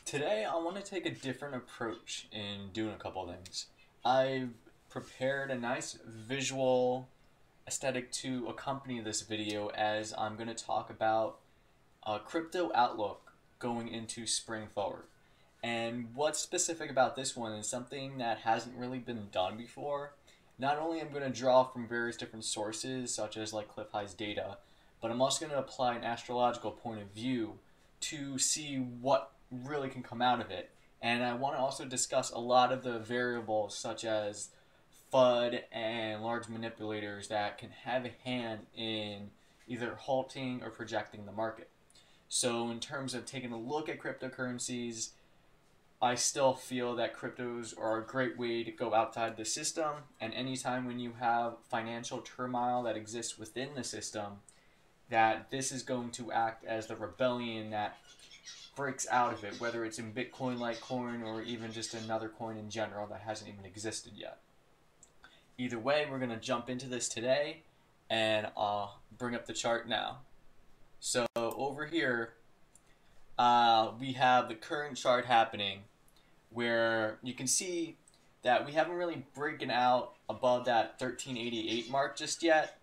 Today I want to take a different approach in doing a couple of things. I've prepared a nice visual aesthetic to accompany this video as I'm going to talk about a crypto outlook going into spring forward. And what's specific about this one is something that hasn't really been done before. Not only am I going to draw from various different sources, such as like Clif High's data, but I'm also going to apply an astrological point of view to see what really can come out of it. And I want to also discuss a lot of the variables such as FUD and large manipulators that can have a hand in either halting or projecting the market. So in terms of taking a look at cryptocurrencies, I still feel that cryptos are a great way to go outside the system, and anytime when you have financial turmoil that exists within the system, that this is going to act as the rebellion that breaks out of it, whether it's in Bitcoin, Litecoin, or even just another coin in general that hasn't even existed yet. Either way, we're going to jump into this today, and I'll bring up the chart now. So over here, we have the current chart happening, where you can see that we haven't really broken out above that 1388 mark just yet,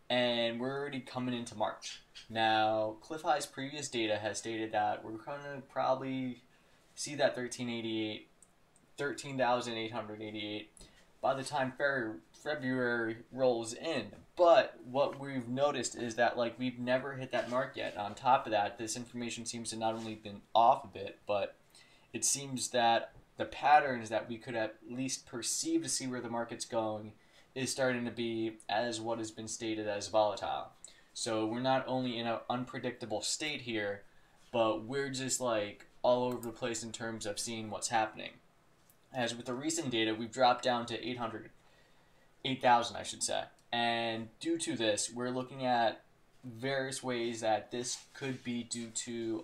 and we're already coming into March. Now, Clif High's previous data has stated that we're going to probably see that 13,888 by the time February rolls in. But what we've noticed is that we've never hit that mark yet. On top of that, this information seems to not only been off a bit, but it seems that the patterns that we could at least perceive to see where the market's going is starting to be as what has been stated as volatile. So we're not only in an unpredictable state here, but we're just all over the place in terms of seeing what's happening. As with the recent data, we've dropped down to 8,000 I should say. And due to this, we're looking at various ways that this could be due to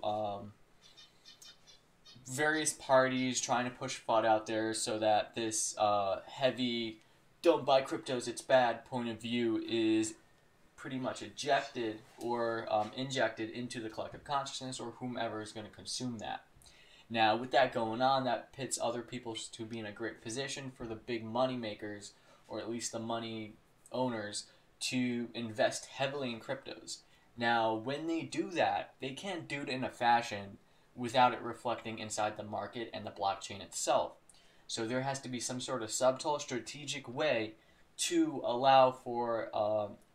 various parties trying to push FUD out there so that this heavy "don't buy cryptos, it's bad" point of view is pretty much ejected or injected into the collective consciousness or whomever is going to consume that. Now, with that going on, that pits other people to be in a great position for the big money makers, or at least the money owners, to invest heavily in cryptos. Now, when they do that, they can't do it in a fashion without it reflecting inside the market and the blockchain itself. So there has to be some sort of subtle, strategic way to allow for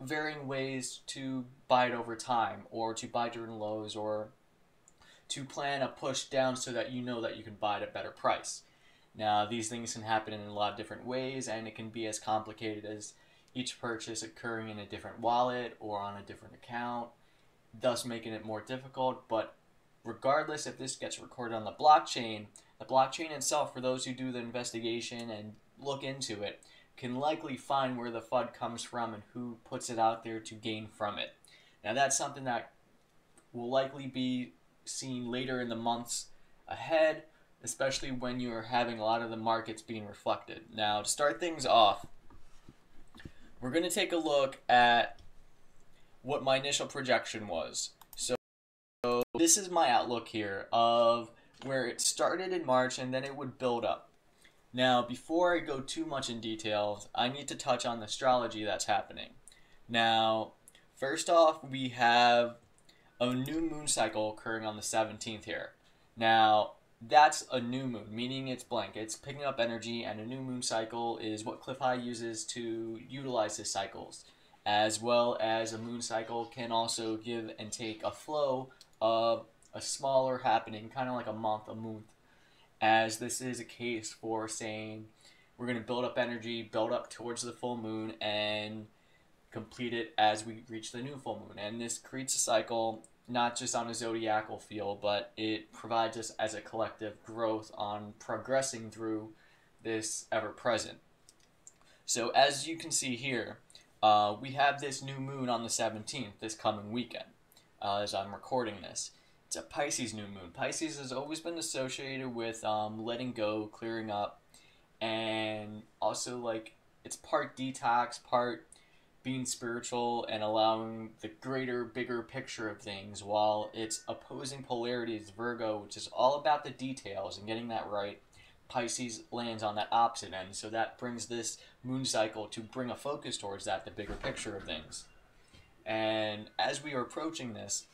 varying ways to buy it over time, or to buy during lows, or to plan a push down so that you know that you can buy at a better price. Now, these things can happen in a lot of different ways, and it can be as complicated as each purchase occurring in a different wallet or on a different account, thus making it more difficult. But regardless if this gets recorded on the blockchain itself, for those who do the investigation and look into it, can likely find where the FUD comes from and who puts it out there to gain from it. Now, that's something that will likely be seen later in the months ahead, especially when you're having a lot of the markets being reflected. Now, to start things off, we're going to take a look at what my initial projection was. So this is my outlook here of where it started in March, and then it would build up. Now, before I go too much in detail, I need to touch on the astrology that's happening. Now, first off, we have a new moon cycle occurring on the 17th here. Now, that's a new moon, meaning it's blank. It's picking up energy, and a new moon cycle is what Clif High uses to utilize his cycles, as well as a moon cycle can also give and take a flow of a smaller happening, kind of like a month, as this is a case for saying we're going to build up energy, build up towards the full moon, and complete it as we reach the new full moon. And this creates a cycle not just on a zodiacal feel, but it provides us as a collective growth on progressing through this ever-present. So as you can see here, we have this new moon on the 17th, this coming weekend, as I'm recording this. It's a Pisces new moon. Pisces has always been associated with letting go, clearing up, and also it's part detox, part being spiritual and allowing the greater, bigger picture of things, while its opposing polarity is Virgo, which is all about the details and getting that right. Pisces lands on that opposite end, so that brings this moon cycle to bring a focus towards that, the bigger picture of things. And as we are approaching this,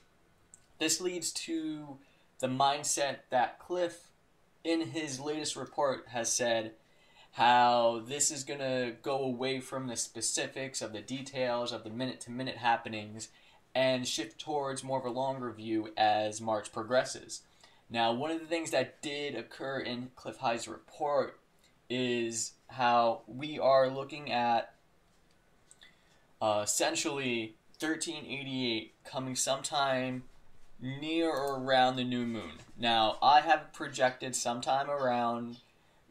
this leads to the mindset that Clif, in his latest report, has said how this is going to go away from the specifics of the details of the minute-to-minute happenings and shift towards more of a longer view as March progresses. Now, one of the things that did occur in Clif High's report is how we are looking at essentially 1388 coming sometime near or around the new moon. Now, I have projected sometime around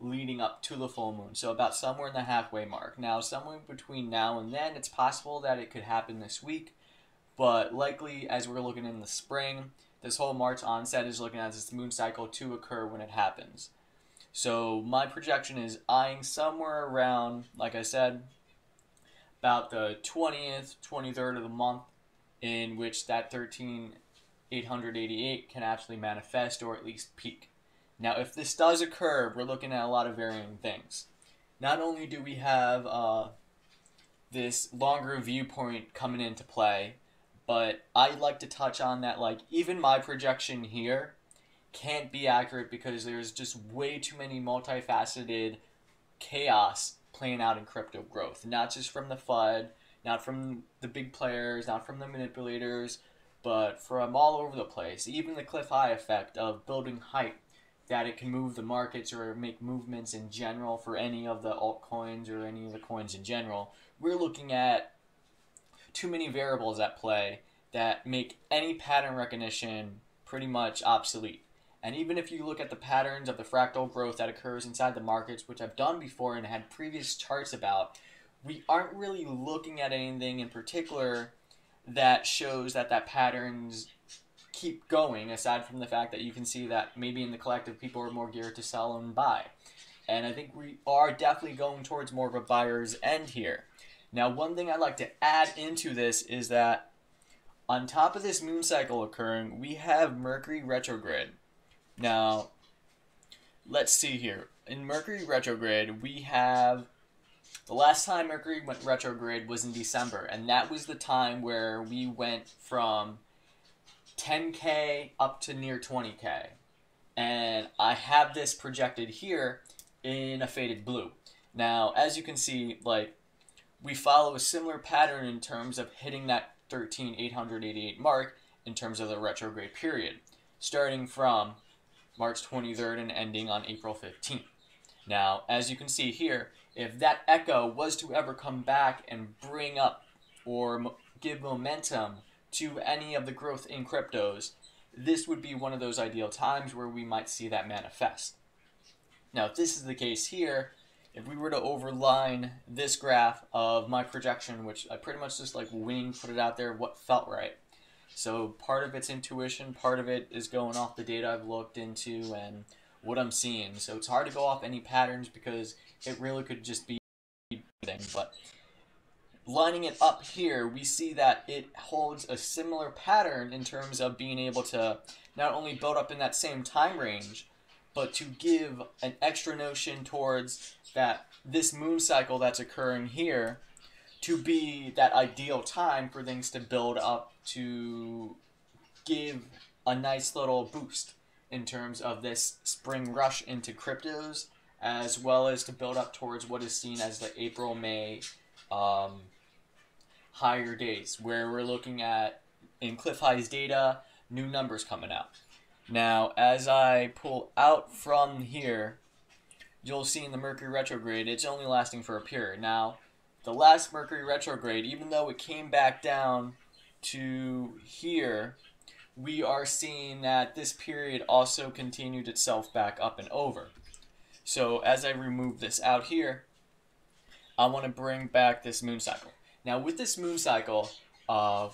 leading up to the full moon, so about somewhere in the halfway mark. Now, somewhere between now and then, it's possible that it could happen this week, but likely, as we're looking in the spring, this whole March onset is looking at this moon cycle to occur when it happens. So my projection is eyeing somewhere around, like I said, about the 20th, 23rd of the month, in which that 13,888 can actually manifest or at least peak. Now, if this does occur, we're looking at a lot of varying things. Not only do we have this longer viewpoint coming into play, but I'd like to touch on that, like, even my projection here can't be accurate because there's just way too many multifaceted chaos playing out in crypto growth. Not just from the FUD, not from the big players, not from the manipulators, but from all over the place. Even the Clif High effect of building hype, that it can move the markets or make movements in general for any of the altcoins or any of the coins in general. We're looking at too many variables at play that make any pattern recognition pretty much obsolete. And even if you look at the patterns of the fractal growth that occurs inside the markets, which I've done before and had previous charts about, we aren't really looking at anything in particular that shows that patterns keep going, aside from the fact that you can see that maybe in the collective people are more geared to sell and buy. And I think we are definitely going towards more of a buyer's end here. Now, one thing I'd like to add into this is that on top of this moon cycle occurring, we have Mercury Retrograde. Now, let's see here. In Mercury Retrograde, we have the last time Mercury went retrograde was in December, and that was the time where we went from 10K up to near 20K. And I have this projected here in a faded blue. Now, as you can see, like, we follow a similar pattern in terms of hitting that 13,888 mark in terms of the retrograde period, starting from March 23rd and ending on April 15th. Now, as you can see here, if that echo was to ever come back and bring up or give momentum to any of the growth in cryptos, this would be one of those ideal times where we might see that manifest. Now, if this is the case here, if we were to overline this graph of my projection, which I pretty much just like put it out there, what felt right. So part of it's intuition, part of it is going off the data I've looked into and what I'm seeing. So it's hard to go off any patterns because it really could just be anything. But lining it up here, we see that it holds a similar pattern in terms of being able to not only build up in that same time range, but to give an extra notion towards that this moon cycle that's occurring here to be that ideal time for things to build up to give a nice little boost in terms of this spring rush into cryptos, as well as to build up towards what is seen as the April-May higher days, where we're looking at, in Clif High's data, new numbers coming out. Now, as I pull out from here, you'll see in the Mercury Retrograde, it's only lasting for a period. Now, the last Mercury Retrograde, even though it came back down to here, we are seeing that this period also continued itself back up and over. So, as I remove this out here, I want to bring back this moon cycle. Now, with this moon cycle,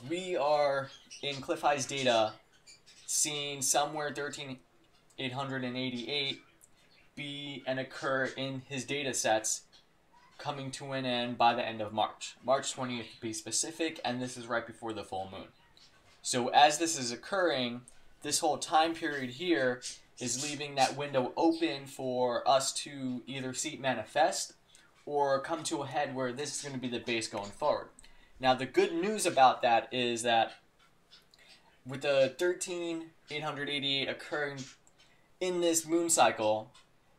we are, in Clif High's data, seeing somewhere 13,888 be and occur in his data sets coming to an end by the end of March. March 20th to be specific, and this is right before the full moon. So as this is occurring, this whole time period here is leaving that window open for us to either see it manifest or come to a head where this is going to be the base going forward. Now, the good news about that is that with the 13,888 occurring in this moon cycle,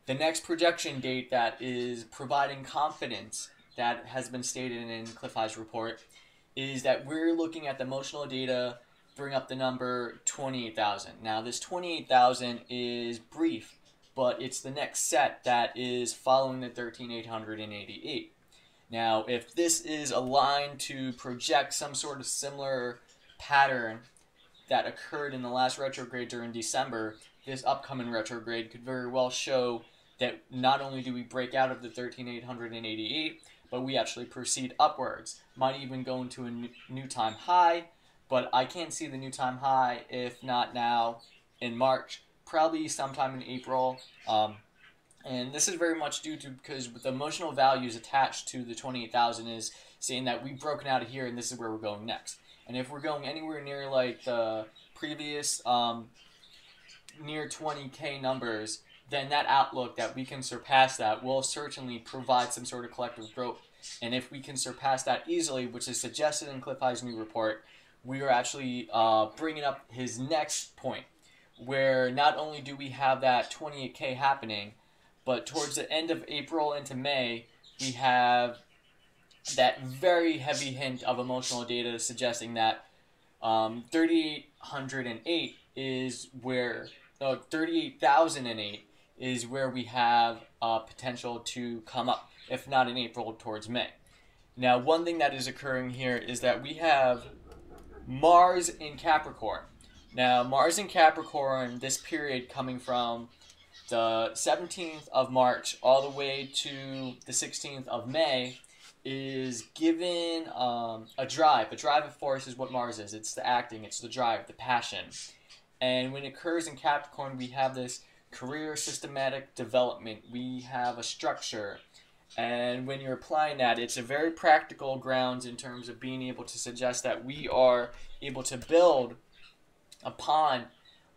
the next projection date that is providing confidence that has been stated in Clif High's report is that we're looking at the emotional data bring up the number 28,000. Now, this 28,000 is brief, but it's the next set that is following the 13,888. Now, if this is aligned to project some sort of similar pattern that occurred in the last retrograde during December, this upcoming retrograde could very well show that not only do we break out of the 13,888, but we actually proceed upwards. Might even go into a new time high, but I can't see the new time high if not now in March, probably sometime in April. And this is very much due to because the emotional values attached to the 28,000 is saying that we've broken out of here and this is where we're going next. And if we're going anywhere near like the previous near 20K numbers, then that outlook that we can surpass that will certainly provide some sort of collective growth. And if we can surpass that easily, which is suggested in Clif High's new report, we are actually bringing up his next point, where not only do we have that 28K happening, but towards the end of April into May, we have that very heavy hint of emotional data suggesting that 3,808 is where, 38,008 is where we have potential to come up, if not in April, towards May. Now, one thing that is occurring here is that we have Mars in Capricorn. Now, Mars in Capricorn, this period coming from the 17th of March all the way to the 16th of May, is given a drive. A drive of force is what Mars is. It's the acting, it's the drive, the passion. And when it occurs in Capricorn, we have this career systematic development. We have a structure. And when you're applying that, it's a very practical grounds in terms of being able to suggest that we are able to build upon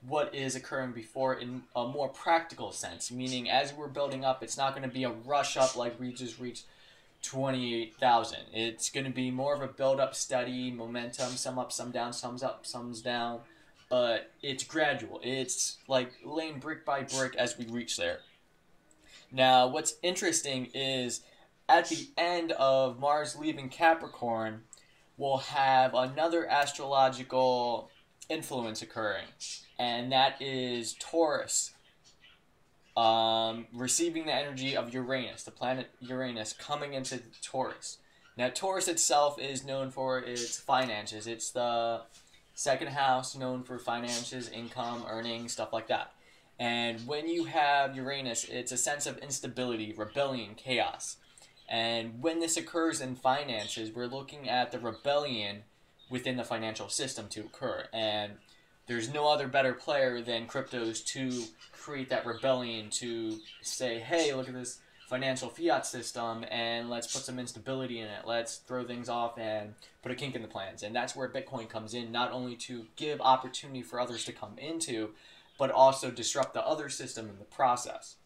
what is occurring before in a more practical sense. Meaning, as we're building up, it's not going to be a rush up like we just reached 28,000. It's going to be more of a build-up, steady momentum, some up, some down, some up, some down. But it's gradual. It's like laying brick by brick as we reach there. Now, what's interesting is at the end of Mars leaving Capricorn, we'll have another astrological influence occurring, and that is Taurus receiving the energy of Uranus, the planet Uranus coming into Taurus. Now, Taurus itself is known for its finances. It's the second house known for finances, income, earnings, stuff like that. And when you have Uranus, it's a sense of instability, rebellion, chaos. And when this occurs in finances, we're looking at the rebellion within the financial system to occur. And there's no other better player than cryptos to create that rebellion, to say, hey, look at this financial fiat system, and let's put some instability in it. Let's throw things off and put a kink in the plans. And that's where Bitcoin comes in, not only to give opportunity for others to come into, but also disrupt the other system in the process.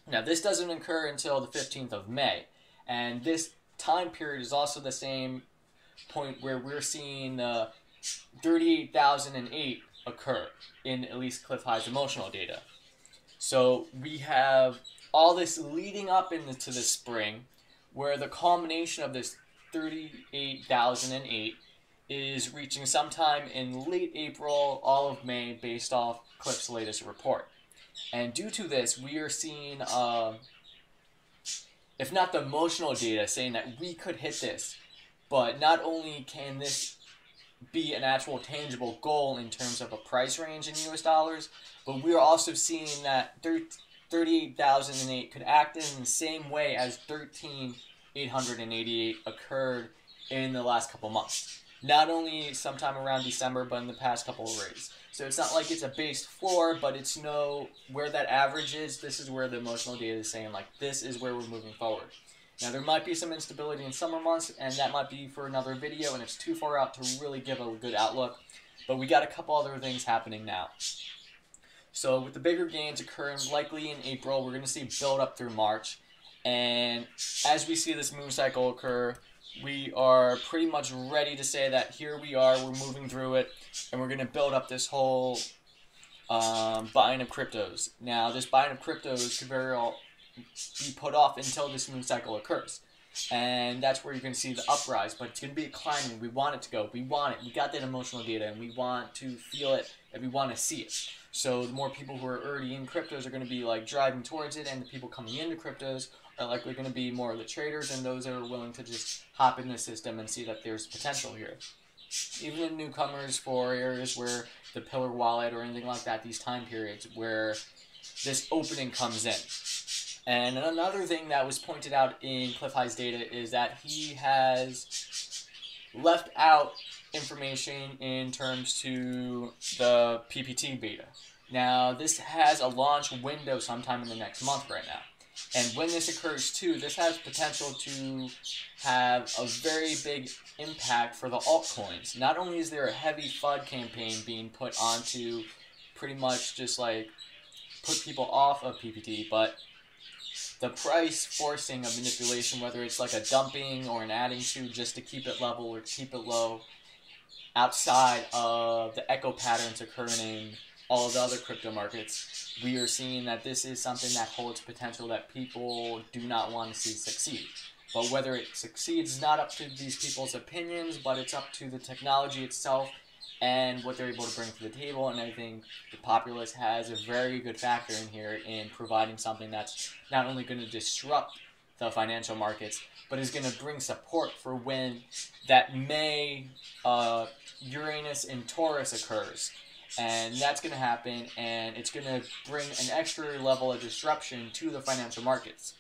Now, this doesn't occur until the 15th of May, and this time period is also the same point where we're seeing 38,008 occur in at least Clif High's emotional data. So we have all this leading up into the spring, where the culmination of this 38,008 is reaching sometime in late April, all of May, based off Clif's latest report. And due to this, we are seeing, if not the emotional data, saying that we could hit this, but not only can this be an actual tangible goal in terms of a price range in US dollars, but we are also seeing that 38,008 could act in the same way as 13,888 occurred in the last couple months. Not only sometime around December, but in the past couple of rays. So it's not like it's a base floor, but it's where that average is. This is where the emotional data is saying, like, this is where we're moving forward. Now there might be some instability in summer months, and that might be for another video, and it's too far out to really give a good outlook. But we got a couple other things happening now. So with the bigger gains occurring likely in April, we're going to see build up through March. And as we see this moon cycle occur, we are pretty much ready to say that here we are, we're moving through it, and we're going to build up this whole buying of cryptos. Now, this buying of cryptos could very well be put off until this moon cycle occurs. And that's where you're going to see the uprise, but it's going to be a climbing. We want it to go. We want it. We got that emotional data, and we want to feel it, and we want to see it. So the more people who are already in cryptos are going to be like driving towards it, and the people coming into cryptos are likely going to be more of the traders and those that are willing to just hop in the system and see that there's potential here. Even the newcomers for areas where the pillar wallet or anything like that, these time periods where this opening comes in. And another thing that was pointed out in Clif High's data is that he has left out information in terms to the PPT beta. Now, this has a launch window sometime in the next month right now. And when this occurs too, this has potential to have a very big impact for the altcoins. Not only is there a heavy FUD campaign being put onto pretty much just like put people off of PPT, but the price forcing of manipulation, whether it's like a dumping or an adding to just to keep it level or keep it low, outside of the echo patterns occurring in all of the other crypto markets, we are seeing that this is something that holds potential that people do not want to see succeed. But whether it succeeds is not up to these people's opinions, but it's up to the technology itself and what they're able to bring to the table. And I think the Populous has a very good factor in here in providing something that's not only going to disrupt the financial markets, but is going to bring support for when that May Uranus in Taurus occurs. And that's going to happen, and it's going to bring an extra level of disruption to the financial markets.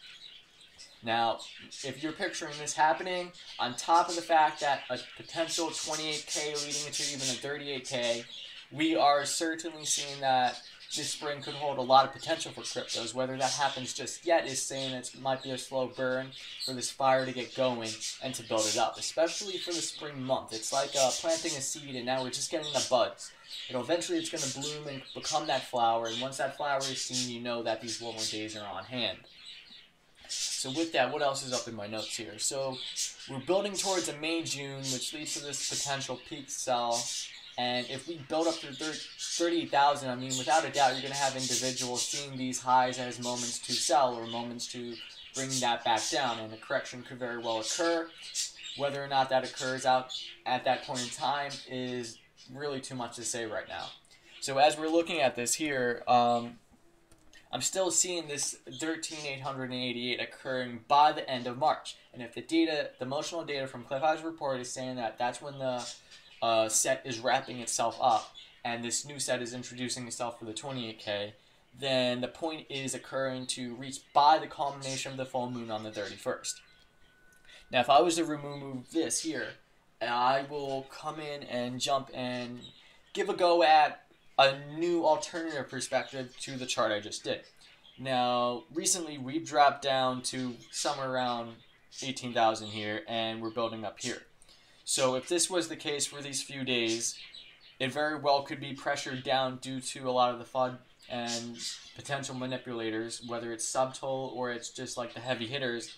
Now, if you're picturing this happening, on top of the fact that a potential 28K leading into even a 38K, we are certainly seeing that this spring could hold a lot of potential for cryptos. Whether that happens just yet is saying it might be a slow burn for this fire to get going and to build it up, especially for the spring month. It's like planting a seed, and now we're just getting the buds. Eventually it's going to bloom and become that flower, and once that flower is seen, you know that these warmer days are on hand. So with that, what else is up in my notes here? So we're building towards a May-June, which leads to this potential peak sell. And if we build up to 38,000, I mean, without a doubt, you're going to have individuals seeing these highs as moments to sell or moments to bring that back down. And a correction could very well occur. Whether or not that occurs out at that point in time is really too much to say right now. So as we're looking at this here, I'm still seeing this 13,888 occurring by the end of March. And if the data, the emotional data from Clif High's report is saying that that's when the set is wrapping itself up and this new set is introducing itself for the 28K, then the point is occurring to reach by the culmination of the full moon on the 31st. Now, if I was to remove this here, I will come in and jump and give a go at a new alternative perspective to the chart I just did. Now, recently we've dropped down to somewhere around 18,000 here, and we're building up here. So if this was the case for these few days, it very well could be pressured down due to a lot of the FUD and potential manipulators, whether it's subtotal or it's just like the heavy hitters,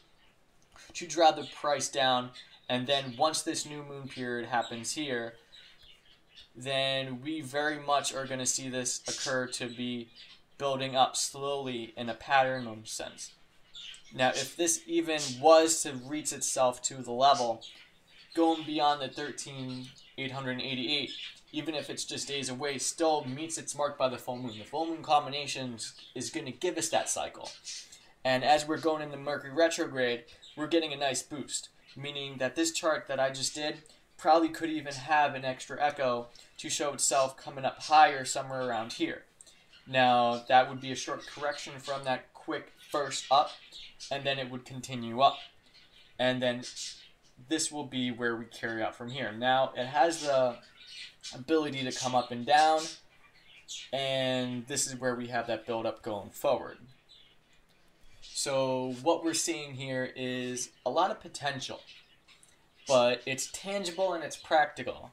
to drive the price down. And then once this new moon period happens here, then we very much are going to see this occur to be building up slowly in a pattern sense. Now, if this even was to reach itself to the level, going beyond the 13,888, even if it's just days away, still meets its mark by the full moon. The full moon combination is going to give us that cycle. And as we're going in the Mercury Retrograde, we're getting a nice boost, meaning that this chart that I just did probably could even have an extra echo to show itself coming up higher somewhere around here. Now, that would be a short correction from that quick first up, and then it would continue up. And then this will be where we carry out from here. Now, it has the ability to come up and down, and this is where we have that build up going forward. So what we're seeing here is a lot of potential, but it's tangible and it's practical.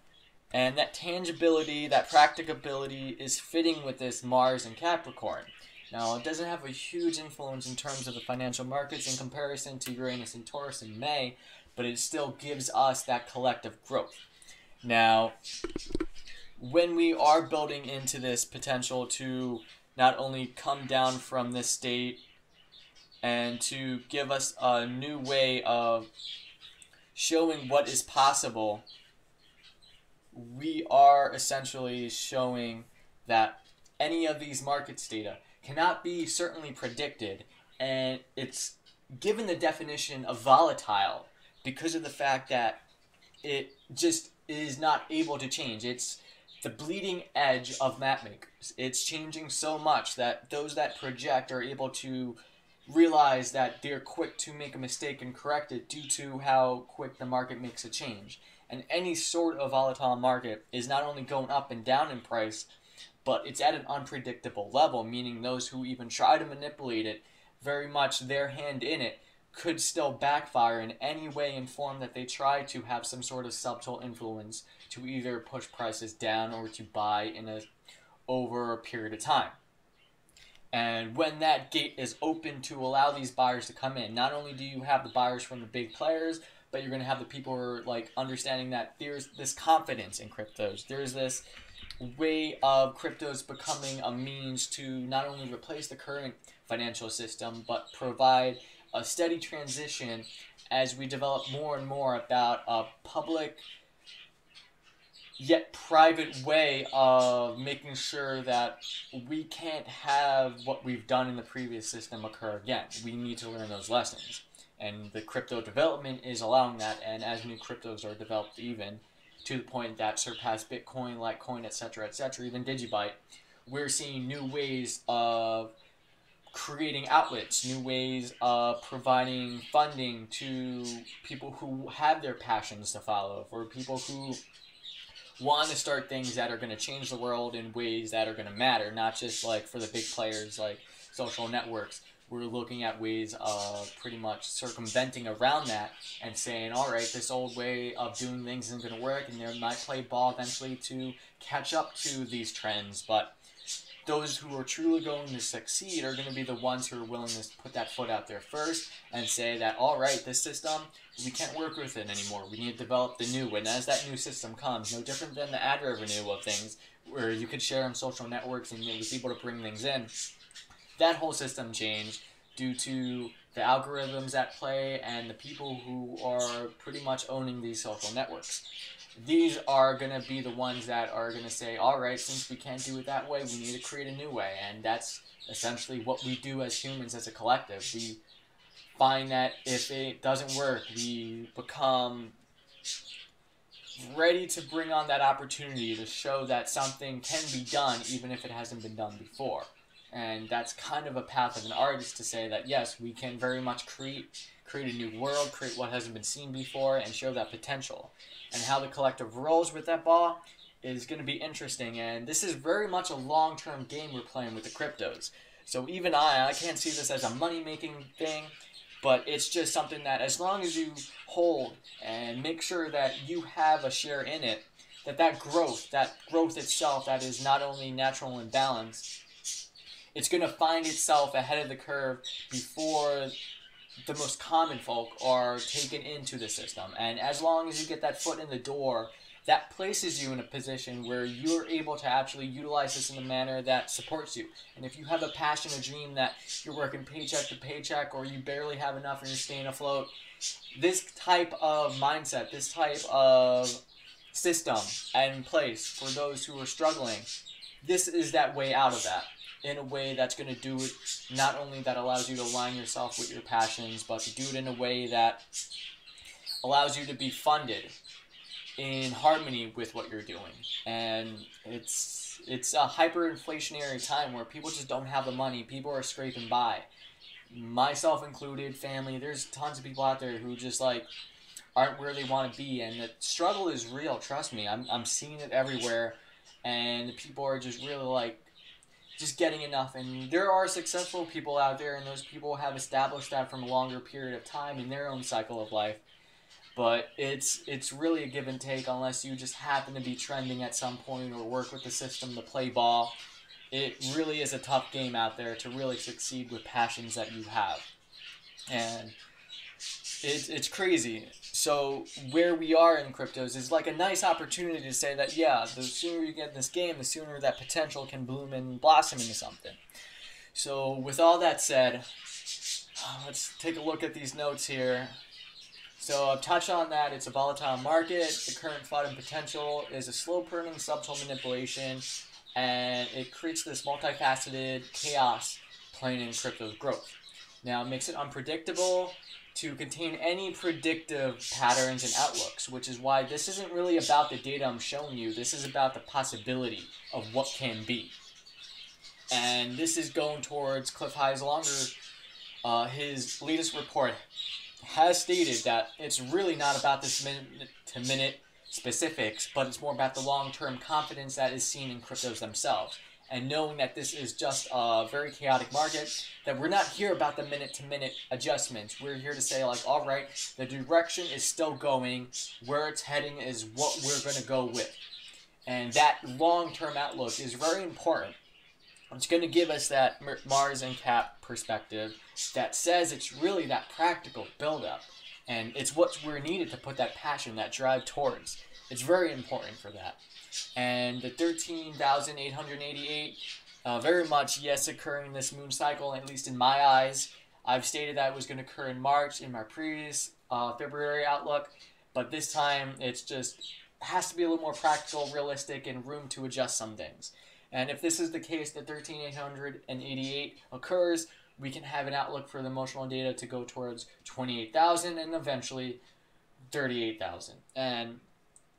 And that tangibility, that practicability is fitting with this Mars and Capricorn. Now, it doesn't have a huge influence in terms of the financial markets in comparison to Uranus and Taurus in May, but it still gives us that collective growth. Now, when we are building into this potential to not only come down from this state and to give us a new way of showing what is possible, we are essentially showing that any of these markets data cannot be certainly predicted, and it's given the definition of volatile because of the fact that it just is not able to change. It's the bleeding edge of mapmakers. It's changing so much that those that project are able to realize that they're quick to make a mistake and correct it due to how quick the market makes a change. And any sort of volatile market is not only going up and down in price, but it's at an unpredictable level, meaning those who even try to manipulate it, very much their hand in it, could still backfire in any way and form that they try to have some sort of subtle influence to either push prices down or to buy over a period of time. And when that gate is open to allow these buyers to come in, not only do you have the buyers from the big players, but you're going to have the people who are like understanding that there's this confidence in cryptos. There's this way of cryptos becoming a means to not only replace the current financial system, but provide a steady transition as we develop more and more about a public yet private way of making sure that we can't have what we've done in the previous system occur again. We need to learn those lessons. And the crypto development is allowing that, and as new cryptos are developed even to the point that surpass Bitcoin, Litecoin, etc., even Digibyte, we're seeing new ways of creating outlets, new ways of providing funding to people who have their passions to follow, for people who want to start things that are going to change the world in ways that are going to matter, not just like for the big players like social networks. We're looking at ways of pretty much circumventing around that and saying, all right, this old way of doing things isn't going to work, and they might play ball eventually to catch up to these trends. But those who are truly going to succeed are going to be the ones who are willing to put that foot out there first and say that, all right, this system, we can't work with it anymore. We need to develop the new. And as that new system comes, no different than the ad revenue of things, where you could share on social networks and it was able to bring things in, that whole system changed due to the algorithms at play and the people who are pretty much owning these social networks. These are going to be the ones that are going to say, all right, since we can't do it that way, we need to create a new way. And that's essentially what we do as humans, as a collective. We find that if it doesn't work, we become ready to bring on that opportunity to show that something can be done even if it hasn't been done before. And that's kind of a path of an artist to say that, yes, we can very much create a new world, create what hasn't been seen before, and show that potential. And how the collective rolls with that ball is going to be interesting. And this is very much a long-term game we're playing with the cryptos. So even I can't see this as a money-making thing, but it's just something that as long as you hold and make sure that you have a share in it, that growth itself that is not only natural and balanced, it's going to find itself ahead of the curve before the most common folk are taken into the system. And as long as you get that foot in the door, that places you in a position where you're able to actually utilize this in a manner that supports you. And if you have a passion, a dream that you're working paycheck to paycheck, or you barely have enough and you're staying afloat, this type of mindset, this type of system in place for those who are struggling, this is that way out of that. In a way that's going to do it, not only that allows you to align yourself with your passions, but to do it in a way that allows you to be funded in harmony with what you're doing. And it's a hyperinflationary time where people just don't have the money. People are scraping by, myself included, family. There's tons of people out there who just like aren't where they want to be, and the struggle is real. Trust me, I'm seeing it everywhere, and people are just really like just getting enough. And there are successful people out there, and those people have established that from a longer period of time in their own cycle of life. But it's really a give and take unless you just happen to be trending at some point or work with the system to play ball. It really is a tough game out there to really succeed with passions that you have. And it's crazy. So where we are in cryptos is like a nice opportunity to say that, yeah, the sooner you get in this game, the sooner that potential can bloom and blossom into something. So with all that said, let's take a look at these notes here. So I've touched on that. It's a volatile market. The current FUD and potential is a slow-burning subtle manipulation, and it creates this multifaceted chaos playing in crypto's growth. Now, it makes it unpredictable to contain any predictive patterns and outlooks, which is why this isn't really about the data I'm showing you. This is about the possibility of what can be. And this is going towards Clif High's longer. His latest report has stated that it's really not about this minute-to-minute specifics, but it's more about the long-term confidence that is seen in cryptos themselves. And knowing that this is just a very chaotic market, that we're not here about the minute-to-minute adjustments. We're here to say, like, all right, the direction is still going. Where it's heading is what we're going to go with. And that long-term outlook is very important. It's going to give us that Mars and Cap perspective that says it's really that practical build-up. And it's what we're needed to put that passion, that drive towards. It's very important for that. And the 13,888, very much, yes, occurring in this moon cycle, at least in my eyes. I've stated that it was going to occur in March in my previous February outlook. But this time, it's just has to be a little more practical, realistic, and room to adjust some things. And if this is the case, that 13,888 occurs, we can have an outlook for the emotional data to go towards 28,000 and eventually 38,000. And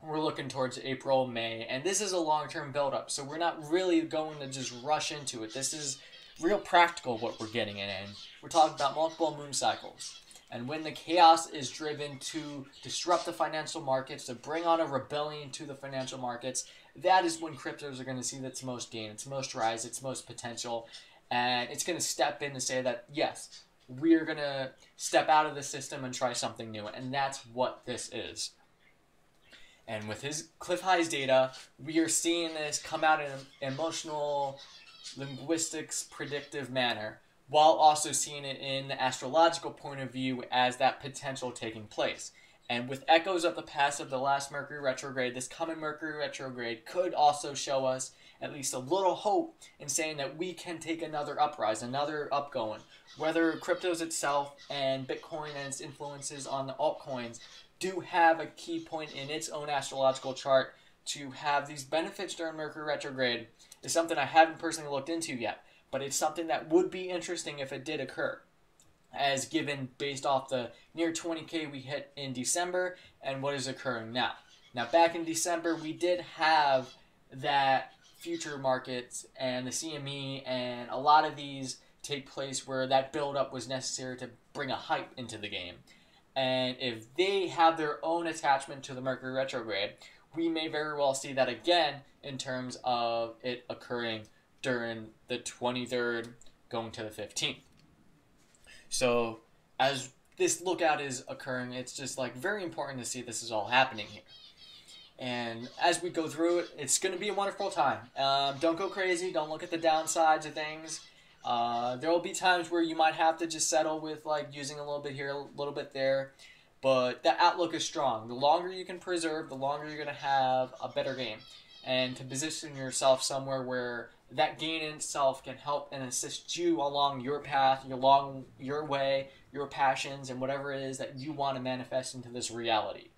we're looking towards April, May. And this is a long-term build-up, so we're not really going to just rush into it. This is real practical what we're getting in. And we're talking about multiple moon cycles. And when the chaos is driven to disrupt the financial markets, to bring on a rebellion to the financial markets, that is when cryptos are going to see its most gain, its most rise, its most potential. And it's going to step in to say that, yes, we're going to step out of the system and try something new. And that's what this is. And with his Clif High's data, we are seeing this come out in an emotional, linguistics, predictive manner, while also seeing it in the astrological point of view as that potential taking place. And with echoes of the past of the last Mercury Retrograde, this coming Mercury Retrograde could also show us at least a little hope in saying that we can take another uprise, another upgoing. Whether cryptos itself and Bitcoin and its influences on the altcoins do have a key point in its own astrological chart to have these benefits during Mercury Retrograde is something I haven't personally looked into yet. But it's something that would be interesting if it did occur, as given based off the near 20K we hit in December and what is occurring now. Now, back in December, we did have that future markets and the CME and a lot of these take place where that build-up was necessary to bring a hype into the game. And if they have their own attachment to the Mercury Retrograde, we may very well see that again in terms of it occurring during the 23rd going to the 15th. So as this lookout is occurring, it's just like very important to see this is all happening here. And as we go through it, it's going to be a wonderful time. Don't go crazy. Don't look at the downsides of things. There will be times where you might have to just settle with like using a little bit here, a little bit there. But the outlook is strong. The longer you can preserve, the longer you're going to have a better game. And to position yourself somewhere where that gain in itself can help and assist you along your path, along your way, your passions, and whatever it is that you want to manifest into this reality.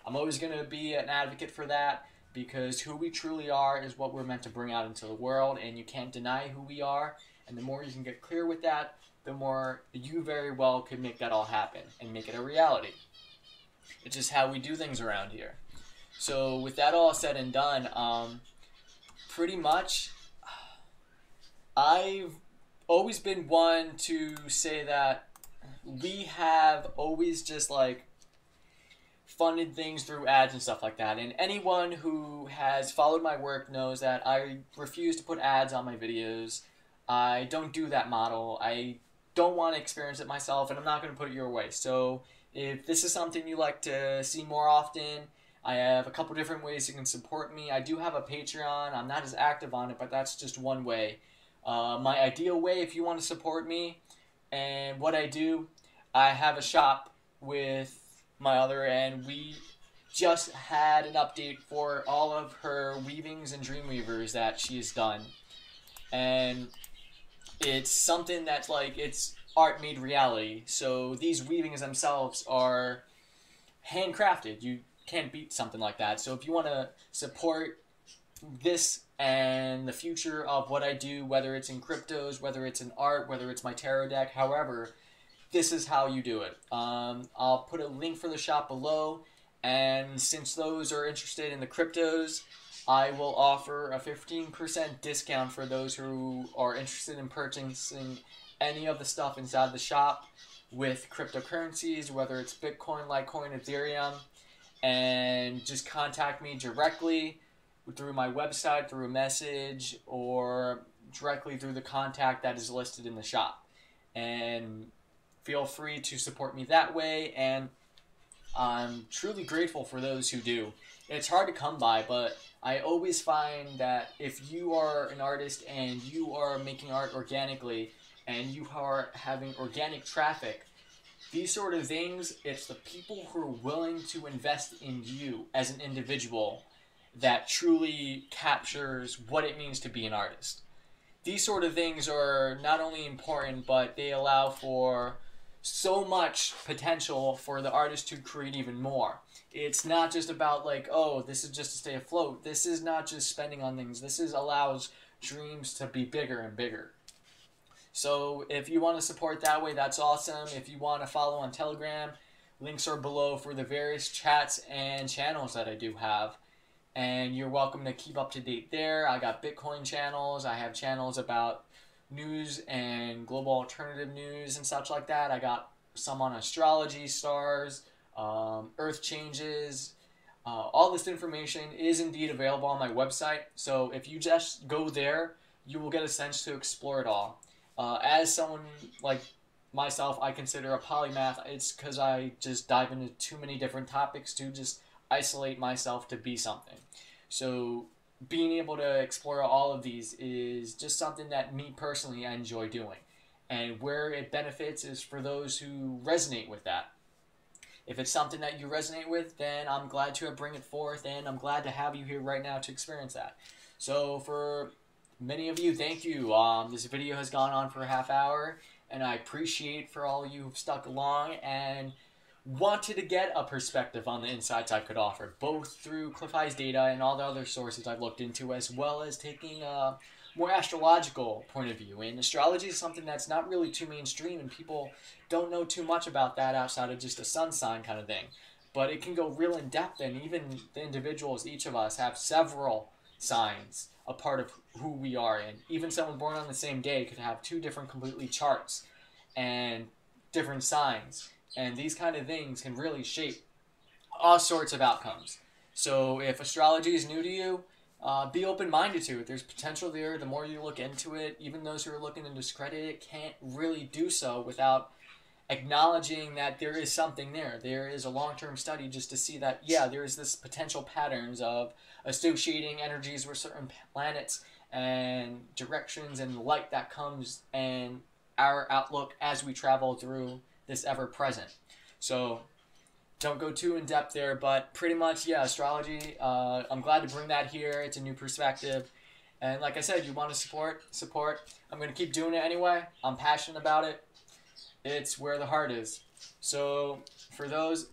I'm always going to be an advocate for that because who we truly are is what we're meant to bring out into the world, and you can't deny who we are. And the more you can get clear with that, the more you very well could make that all happen and make it a reality. It's just how we do things around here. So with that all said and done, pretty much I've always been one to say that we have always just like funded things through ads and stuff like that. And anyone who has followed my work knows that I refuse to put ads on my videos. I don't do that model. I don't want to experience it myself, and I'm not going to put it your way. So if this is something you like to see more often, I have a couple different ways you can support me. I do have a Patreon. I'm not as active on it, but that's just one way. My ideal way, if you want to support me and what I do, I have a shop with my other, and we just had an update for all of her weavings and dreamweavers that she's done. And it's something that's like, it's art made reality. So these weavings themselves are handcrafted. You can't beat something like that. So if you want to support this and the future of what I do, whether it's in cryptos, whether it's in art, whether it's my tarot deck, however, this is how you do it. I'll put a link for the shop below, and since those are interested in the cryptos, I will offer a 15% discount for those who are interested in purchasing any of the stuff inside the shop with cryptocurrencies, whether it's Bitcoin, Litecoin, Ethereum, and just contact me directly through my website, through a message, or directly through the contact that is listed in the shop. And feel free to support me that way, and I'm truly grateful for those who do. It's hard to come by, but I always find that if you are an artist and you are making art organically and you are having organic traffic, these sort of things, it's the people who are willing to invest in you as an individual that truly captures what it means to be an artist. These sort of things are not only important, but they allow for so much potential for the artist to create even more. It's not just about like, oh, this is just to stay afloat. This is not just spending on things. This is allows dreams to be bigger and bigger. So if you want to support that way, that's awesome. If you want to follow on Telegram, links are below for the various chats and channels that I do have. And you're welcome to keep up to date there. I got Bitcoin channels. I have channels about news and global alternative news and such like that. I got some on astrology, stars, earth changes. All this information is indeed available on my website. So if you just go there, you will get a sense to explore it all. As someone like myself, I consider a polymath. It's because I just dive into too many different topics to just isolate myself to be something. So being able to explore all of these is just something that me personally I enjoy doing. And where it benefits is for those who resonate with that. If it's something that you resonate with, then I'm glad to bring it forth, and I'm glad to have you here right now to experience that. So for many of you, thank you. This video has gone on for a half hour, and I appreciate for all you who've stuck along and wanted to get a perspective on the insights I could offer, both through Clif High's data and all the other sources I've looked into, as well as taking a more astrological point of view. And astrology is something that's not really too mainstream, and people don't know too much about that outside of just a sun sign kind of thing. But it can go real in depth, and even the individuals, each of us, have several signs, a part of who we are. And even someone born on the same day could have two different completely charts and different signs. And these kind of things can really shape all sorts of outcomes. So if astrology is new to you, be open-minded to it. There's potential there. The more you look into it, even those who are looking to discredit it can't really do so without acknowledging that there is something there. There is a long-term study just to see that, yeah, there is this potential patterns of associating energies with certain planets and directions and light that comes and our outlook as we travel through this ever-present. So don't go too in-depth there, but pretty much, yeah, astrology, I'm glad to bring that here. It's a new perspective. And like I said, you want to support. I'm going to keep doing it anyway. I'm passionate about it. It's where the heart is. So for those,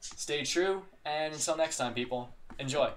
stay true, and until next time, people, enjoy.